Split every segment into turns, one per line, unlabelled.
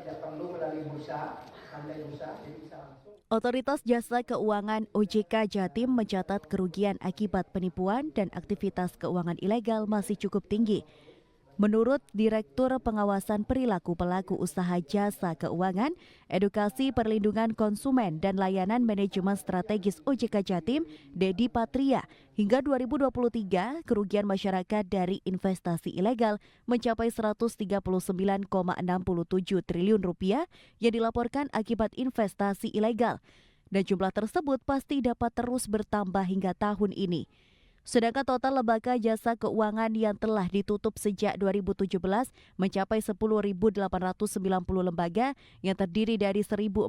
tidak perlu melalui bursa, pandai bursa, jadi bisa langsung.
Otoritas Jasa Keuangan OJK Jatim mencatat kerugian akibat penipuan dan aktivitas keuangan ilegal masih cukup tinggi. Menurut Direktur Pengawasan Perilaku Pelaku Usaha Jasa Keuangan, Edukasi Perlindungan Konsumen dan Layanan Manajemen Strategis OJK Jatim, Dedi Patria, hingga 2023 kerugian masyarakat dari investasi ilegal mencapai 139,67 triliun rupiah yang dilaporkan akibat investasi ilegal. Dan jumlah tersebut pasti dapat terus bertambah hingga tahun ini. Sedangkan total lembaga jasa keuangan yang telah ditutup sejak 2017 mencapai 10.890 lembaga yang terdiri dari 1.459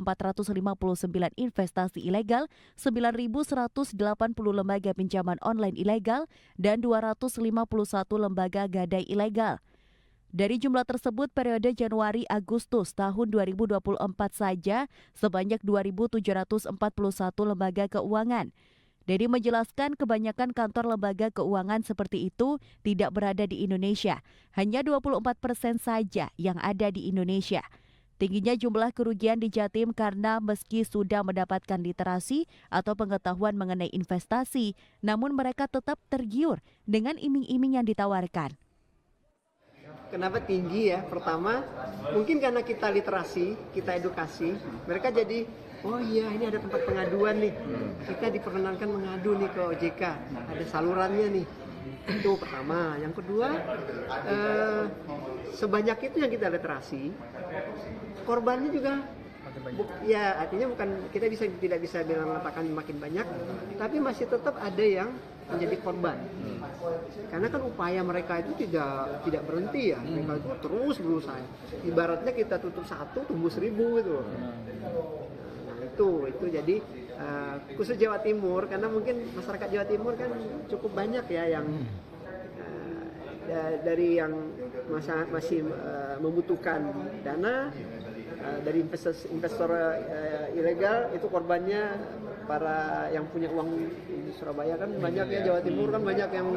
investasi ilegal, 9.180 lembaga pinjaman online ilegal, dan 251 lembaga gadai ilegal. Dari jumlah tersebut, periode Januari-Agustus tahun 2024 saja sebanyak 2.741 lembaga keuangan. Dedi menjelaskan kebanyakan kantor lembaga keuangan seperti itu tidak berada di Indonesia. Hanya 24% saja yang ada di Indonesia. Tingginya jumlah kerugian di Jatim karena meski sudah mendapatkan literasi atau pengetahuan mengenai investasi, namun mereka tetap tergiur dengan iming-iming yang ditawarkan.
Kenapa tinggi ya? Pertama, mungkin karena kita literasi, kita edukasi, mereka jadi, oh iya ini ada tempat pengaduan nih, kita diperkenankan mengadu nih ke OJK, ada salurannya nih. Itu pertama. Yang kedua, sebanyak itu yang kita literasi, korbannya juga ya artinya bukan kita tidak bisa bilang mengatakan makin banyak, tapi masih tetap ada yang menjadi korban. Karena kan upaya mereka itu tidak berhenti ya, mereka itu terus berusaha. Ibaratnya kita tutup 1 tumbuh 1000 gitu. Nah itu jadi khusus Jawa Timur, karena mungkin masyarakat Jawa Timur kan cukup banyak ya yang dari yang masih membutuhkan dana. Dari investor ilegal itu korbannya para yang punya uang di Surabaya kan banyak ya, Jawa Timur kan banyak yang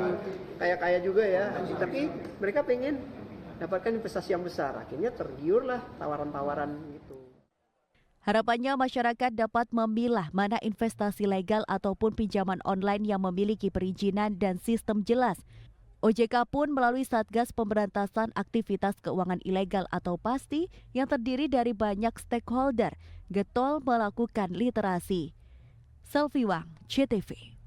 kaya-kaya juga ya, tapi mereka pengen dapatkan investasi yang besar, akhirnya tergiurlah tawaran-tawaran gitu.
Harapannya masyarakat dapat memilah mana investasi legal ataupun pinjaman online yang memiliki perizinan dan sistem jelas. OJK pun melalui Satgas Pemberantasan Aktivitas Keuangan Ilegal atau PASTI yang terdiri dari banyak stakeholder getol melakukan literasi. Selvi Wang, CTV.